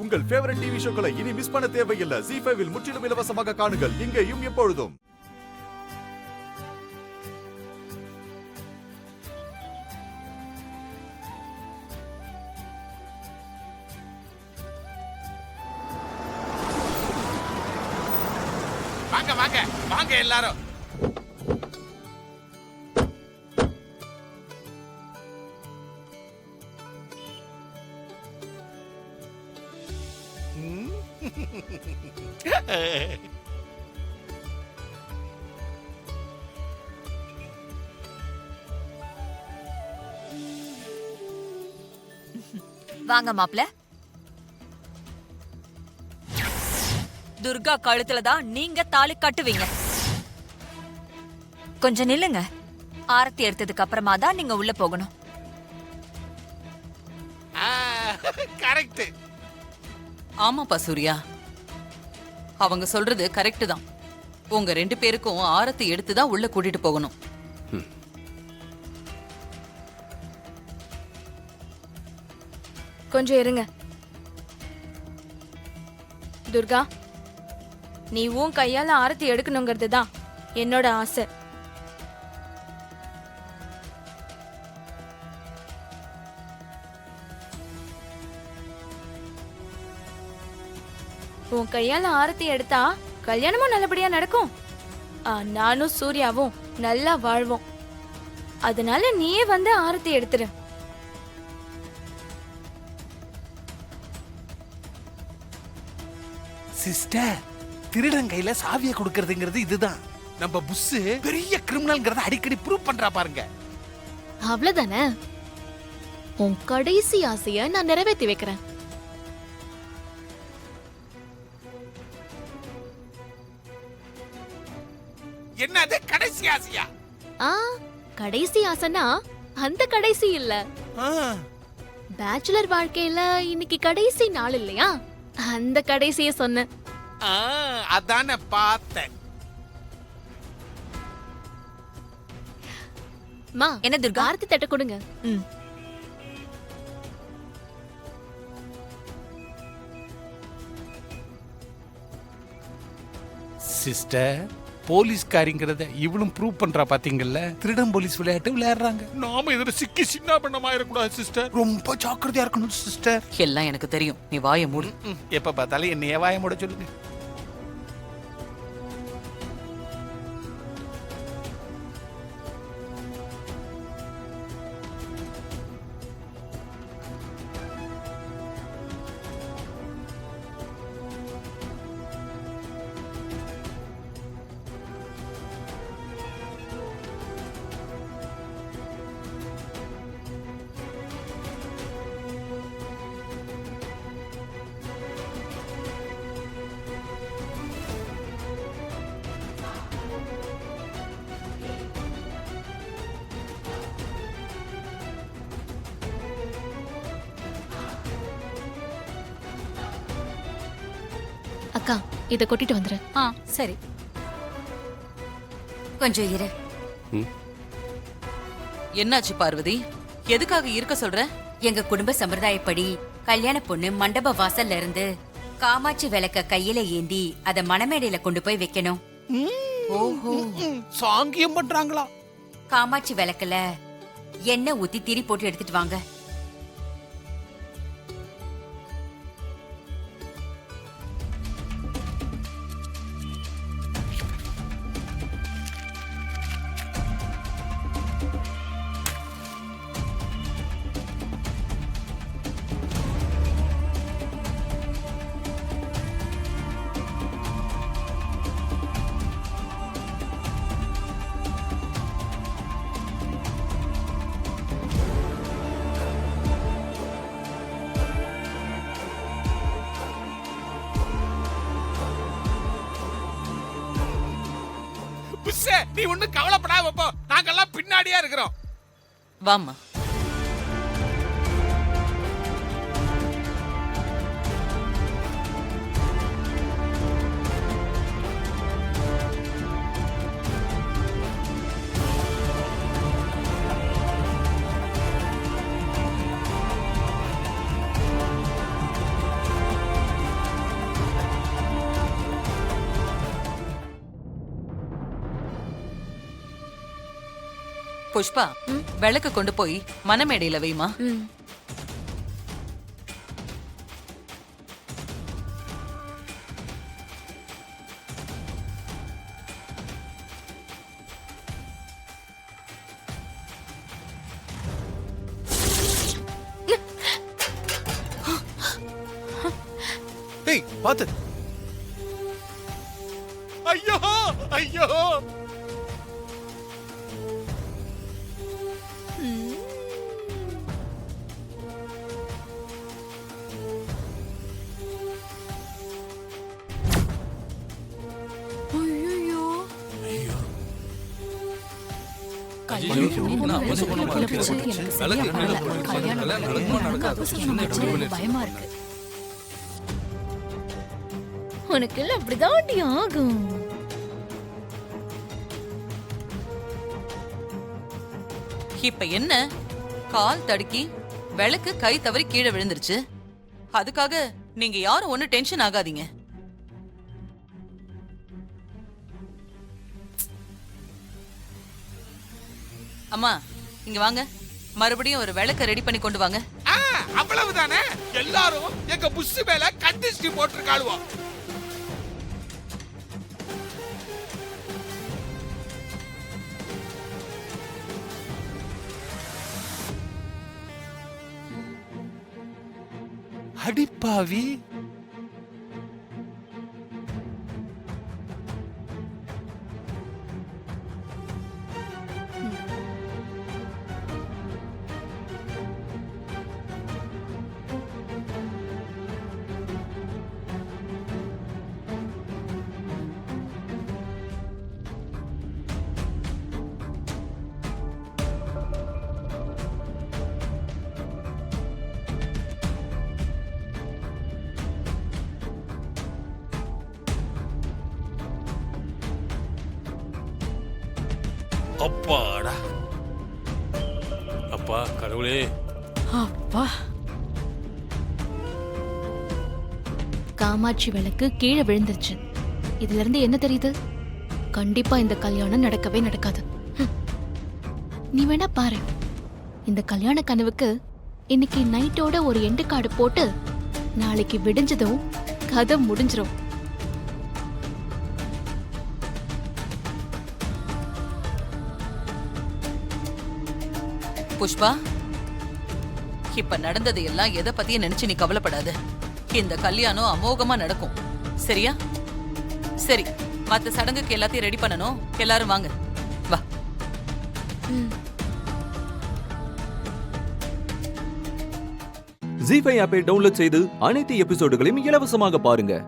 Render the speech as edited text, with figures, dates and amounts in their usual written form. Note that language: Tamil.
உங்கள் ஃபேவரட் டிவி ஷோக்களை இனி மிஸ் பண்ண தேவையில்லை. ZEE5 இல் முற்றிலும் இலவசமாக காணுங்கள், இங்கேயும் எப்பொழுதும். வாங்க வாங்க வாங்க எல்லாரும். வாங்க மாப்ள. துர்கா கழுத்துல தான் நீங்க தாலி கட்டுவீங்க. கொஞ்சம் நில்லுங்க. ஆரத்தி எடுத்ததுக்கு அப்புறமா தான் நீங்க உள்ள போகணும். கரெக்ட். ஆமாப்பா சூர்யா, அவங்க சொல்றது கரெக்ட் தான். உங்க 2 பேருக்கும் ஆரத்தி எடுத்து தான் உள்ள கூட்டிட்டு போகணும். கொஞ்சம் இருங்க. துர்கா, நீ உன் கையால ஆரத்தி எடுக்கணுங்கிறது தான் என்னோட ஆசை. உன் கையால ஆரத்தி எடுத்தா கல்யாணமும் நல்லபடியா நடக்கும். நானும் சூர்யாவும் நல்லா வாழ்வோம். அதனால நீயே வந்து ஆரத்தி எடுத்துரு. சிஸ்டர், திருடன் கையில சாவியை கொடுக்கறதுங்கிறது இதுதான். நம்ம புஸ் பெரிய கிரிமினல்ங்கறத அடிக்கடி ப்ரூவ் பண்றா பாருங்க. அவ்வளவுதானே? உன் கடைசி ஆசைய நான் நிறைவேற்றி வைக்கிறேன். என்னது கடைசி ஆசையா? கடைசி ஆசைனா அந்த கடைசி இல்ல. பேச்சுலர் வாழ்க்கையில இன்னைக்கு கடைசி நாள் இல்லையா, அந்த கடைசிய சொன்னேன். அதானே பார்த்தேன். மா, என்ன துர்கா? ஆரத்தி தட்ட கொடுங்க. சிஸ்டர், போலீஸ்காரிங்கிறத இவளும் ப்ரூவ் பண்றா பாத்தீங்கல்ல. திருடன் போலீஸ் விளையாட்டு விளையாடுறாங்க. நாம இதுல சிக்கி சின்ன பண்ணமாயிடக்கூடாது சிஸ்டர். ரொம்ப ஜாக்கிரதையா இருக்கணும் சிஸ்டர். எல்லாம் எனக்கு தெரியும், நீ வாயை மூடு. எப்ப பார்த்தாலும் என்னைய வாய மூட சொல்லுங்க. அக்கா, இத கொட்டிட்டு வந்துரு. சரி. கொஞ்சம் இரு. என்னாச்சு பார்வதி? எதுக்காக இருக்க சொல்ற? எங்க குடும்ப சம்பிரதாயப்படி கல்யாண பொண்ணு மண்டப வாசல்ல இருந்து காமாட்சி விளக்க கையில ஏந்தி அத மணமேடையில கொண்டு போய் வைக்கணும். ஓஹோ, சாங்கியம் பண்றாங்களா? காமாட்சி விளக்குல எண்ணெய் ஊத்தி திரி போட்டு எடுத்துட்டு வாங்க. நீ ஒண்ணு கவலைப்படாம போ, நாங்கெல்லாம் பின்னாடியா இருக்கிறோம். வாம்மா. புஷ்பா விளக்கு கொண்டு போய் மணமேடையில வைமா. ம். டேய் பாத்து. ஐயோ ஐயோ பயமா இருக்கு. உனக்கு எல்லாம் அப்படிதாண்டி ஆகும். இப்ப என்ன? கால் தடுக்கி விளக்கு கை தவறி கீழே விழுந்துருச்சு. அதுக்காக நீங்க யாரும் ஒண்ணு டென்ஷன் ஆகாதீங்க. அம்மா இங்க வாங்க, மறுபடியும் ஒரு விளக்க ரெடி பண்ணி கொண்டு வாங்க. அவ்வளவுதானே? எல்லாரும் எங்க புஷ் மேல கண்டிஸ்டி போட்டிருக்காளுவோம். அடிப்பாவி, அப்பாடா, அப்பா கடவுளே. அப்பா, காமாட்சி விளக்கு கீழே விழுந்துருச்சு. இதுல இருந்து என்ன தெரியுது? கண்டிப்பா இந்த கல்யாணம் நடக்கவே நடக்காது. ஹம். நீ வேணா பாரு, இந்த கல்யாண கனவுக்கு இன்னைக்கு நைட்டோட ஒரு எண்டு கார்டு போட்டு நாளைக்கு விடிஞ்சதும் கதை முடிஞ்சிரும். புஷ்பா, இப்ப நடந்தது எல்லாம் எதை பத்தியும் நினைச்சு நீ கவலைப்படாத. இந்த கல்யாணம் அமோகமா நடக்கும், சரியா? சரி, மத்த சடங்குக்கு எல்லாத்தையும் ரெடி பண்ணணும். எல்லாரும் வாங்க, வா. ஜீ5 ஆப்பை டவுன்லோட் செய்து அனைத்து எபிசோடுகளையும் இலவசமாக பாருங்க.